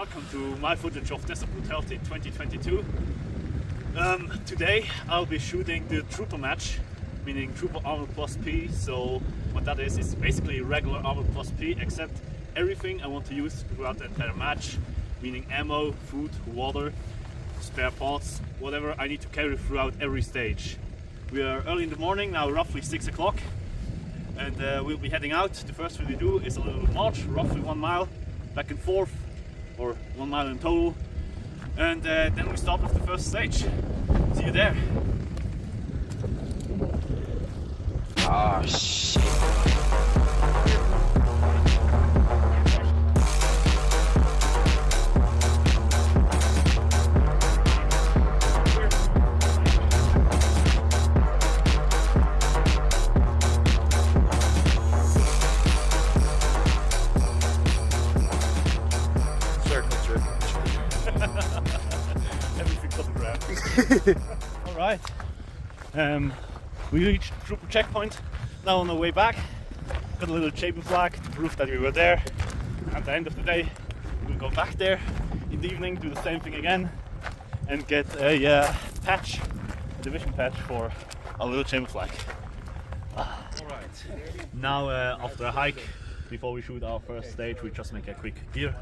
welcome to my footage of Desert Brutality 2022. Today I'll be shooting the Trooper match, meaning Trooper Armored+P. So what that is basically regular Armored+P, except everything I want to use throughout the entire match, meaning ammo, food, water, spare parts, whatever I need to carry throughout every stage. We are early in the morning, now roughly 6 o'clock, and we'll be heading out. The first thing we do is a little march, roughly 1 mile, back and forth, or 1 mile in total, and then we start with the first stage. See you there. Ah, shit. Everything photographed. Alright. We reached the Trooper checkpoint. Now on the way back, got a little chamber flag to prove that we were there. At the end of the day, we'll go back there in the evening, do the same thing again, and get a patch, a division patch for a little chamber flag. Alright. Now after a hike, before we shoot our first stage, we just make a quick gear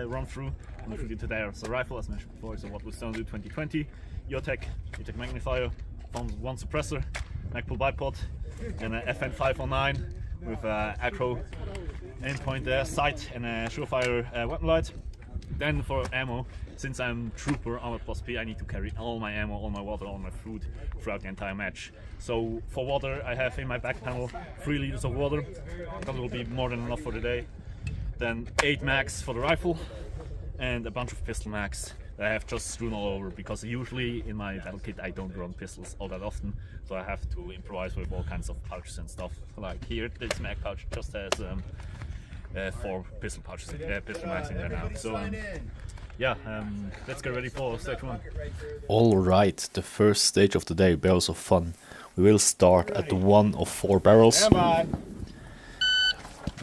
run through. We shoot it today as a rifle, as mentioned before. So what we're still do 2020, EOTech magnifier, Farms 1 suppressor, mag pull bipod, and a FN509 with acro aimpoint sight and a surefire weapon light. Then for ammo, since I'm Trooper Armored+P, I need to carry all my ammo, all my water, all my food throughout the entire match. So for water, I have in my back panel 3 liters of water. That will be more than enough for the day. Then 8 mags for the rifle, and a bunch of pistol mags that I have just strewn all over, because usually in my battle kit I don't run pistols all that often, so I have to improvise with all kinds of pouches and stuff. Like here, this mag pouch just has 4 pistol pouches, pistol mags in there now. So let's get ready for stage 1. Alright, the first stage of the day, Barrels of Fun. We will start at 1 of 4 barrels.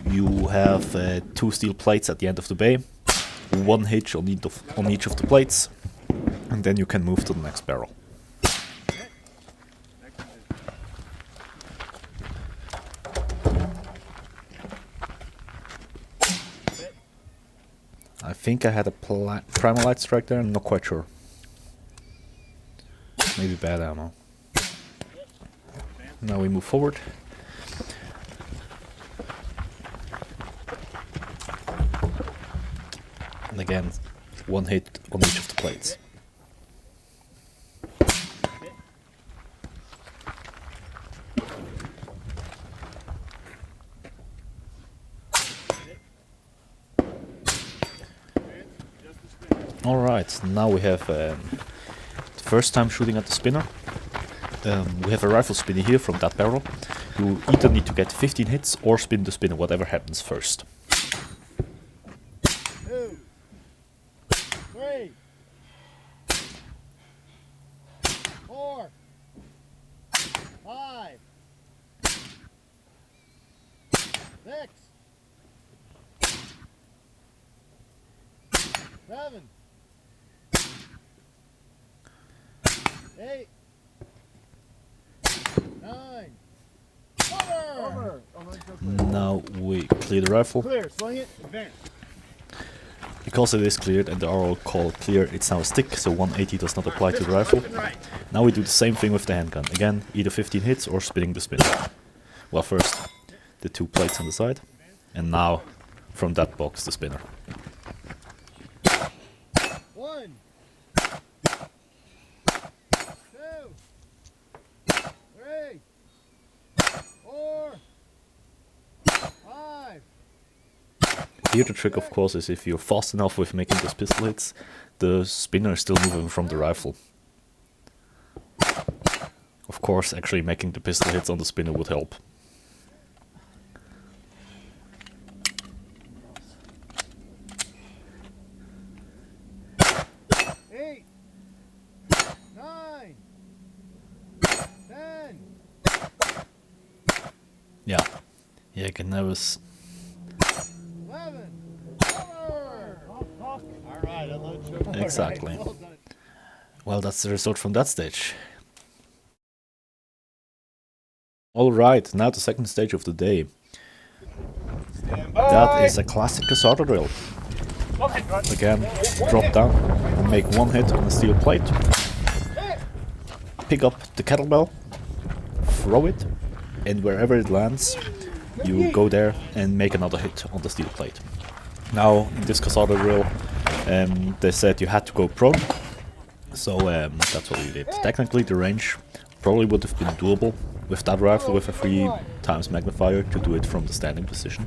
You have 2 steel plates at the end of the bay, 1 hitch on each of the plates, and then you can move to the next barrel. I think I had a primal light strike there, I'm not quite sure. Maybe bad ammo. Now we move forward. And again, 1 hit on each of the plates. Alright, now we have the first time shooting at the spinner. We have a rifle spinner here from that barrel. You either need to get 15 hits or spin the spinner, whatever happens first. 2, 3, 4, 5, 6, 7, 8, 9. Over! Now we clear the rifle. Clear, swing it, advance. Because it is cleared and the arrow called clear, it's now a stick, so 180 does not apply to the rifle. Now we do the same thing with the handgun. Again, either 15 hits or spinning the spinner. Well, first the 2 plates on the side, and now from that box the spinner. 1, 2, 3, 4, 5. Here the trick, of course, is if you're fast enough with making those pistol hits, the spinner is still moving from the rifle. Of course, actually making the pistol hits on the spinner would help. Eight, 9, 10. Yeah, you can never 11. Over. Alright, I love you. Exactly. Well done. Well, that's the result from that stage. Alright, now the second stage of the day. That is a classic Casada drill. Again, drop down and make one hit on the steel plate. Pick up the kettlebell, throw it, and wherever it lands, you go there and make another hit on the steel plate. Now, in this Casada drill, they said you had to go prone, so that's what we did. Technically, the range probably would have been doable with that rifle with a 3x magnifier to do it from the standing position,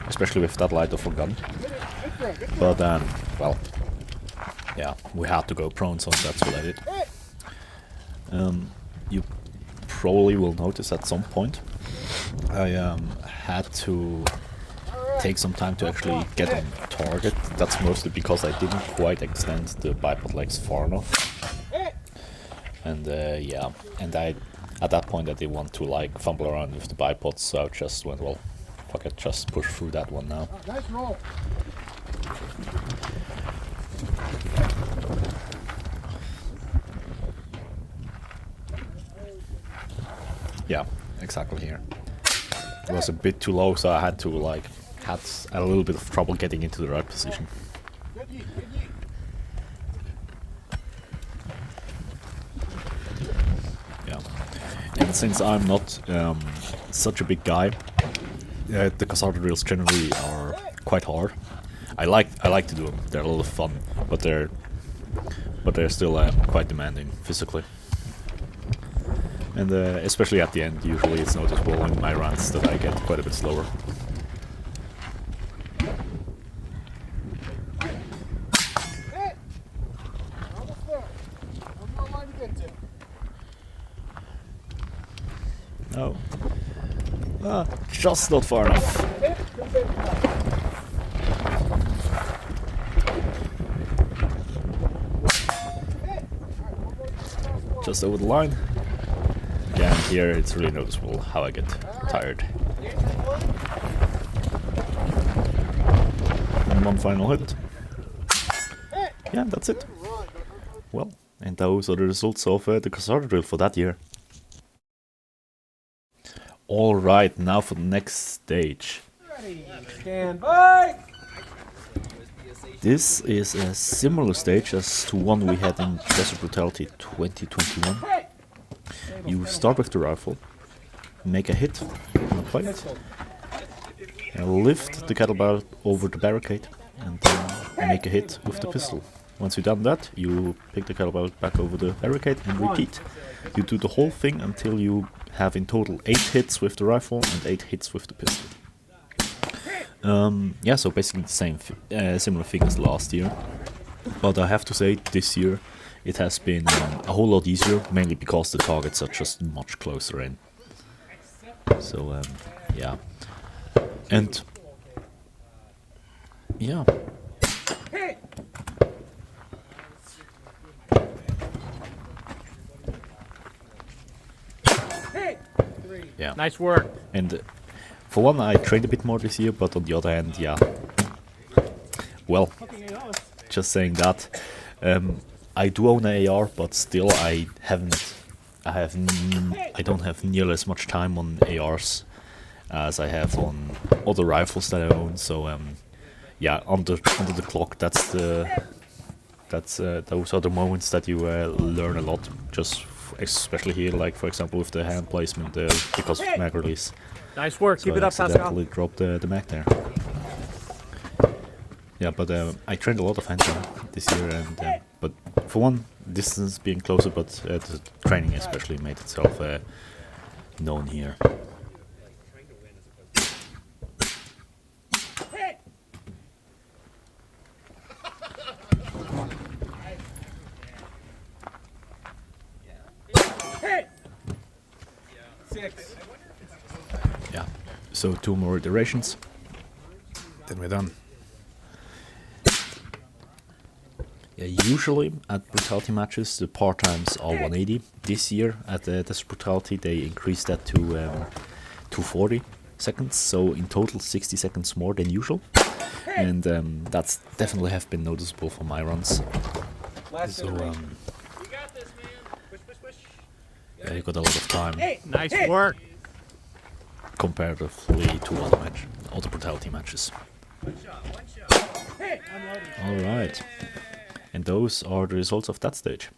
especially with that light of a gun. But well, yeah, we had to go prone, so that's what I did. You probably will notice at some point I had to take some time to actually get on target. That's mostly because I didn't quite extend the bipod legs far enough. And yeah, and at that point I didn't want to like fumble around with the bipods, so I just went, well, fuck it, just push through that one now. Nice roll. Yeah, exactly here. It was a bit too low, so I had to like had a little bit of trouble getting into the right position. Good yeet, good yeet. Yeah, and since I'm not such a big guy, the Casada drills generally are quite hard. I like to do them. They're a lot of fun, but they're still quite demanding physically. And especially at the end, usually it's noticeable in my runs that I get quite a bit slower. Hit! Almost there. One more line to get to. No. Just not far enough. Just over the line. Again, here it's really noticeable how I get tired. And one final hit. Yeah, that's it. Well, and those are the results of the Casada drill for that year. Alright, now for the next stage. Stand by! This is a similar stage as to one we had in Desert Brutality 2021. You start with the rifle, make a hit on the plate, and lift the kettlebell over the barricade, and then make a hit with the pistol. Once you've done that, you pick the kettlebell back over the barricade and repeat. You do the whole thing until you have in total 8 hits with the rifle and 8 hits with the pistol. Yeah, so basically the same, similar thing as last year. But I have to say, this year it has been a whole lot easier, mainly because the targets are just much closer in. So yeah, and yeah. Yeah. Nice work. And for one, I trained a bit more this year, but on the other hand, yeah. Well, just saying that. I do own an AR, but still I don't have nearly as much time on ARs as I have on other rifles that I own. So yeah, under the clock, those are the moments that you learn a lot. Just especially here, like for example with the hand placement, because of mag release. Nice work. So Keep it I up, Pascal. accidentally dropped the mag there. Yeah, but I trained a lot of handgun this year, and but for one, distance being closer, but the training especially made itself known here. Yeah, so 2 more iterations, then we're done. Yeah, usually at Brutality matches the par times are 180. This year at Desert Brutality they increased that to 240. seconds, so in total 60 seconds more than usual. And that's definitely have been noticeable for my runs. So yeah, you got a lot of time Nice work. comparatively to other Brutality matches. Alright, and those are the results of that stage.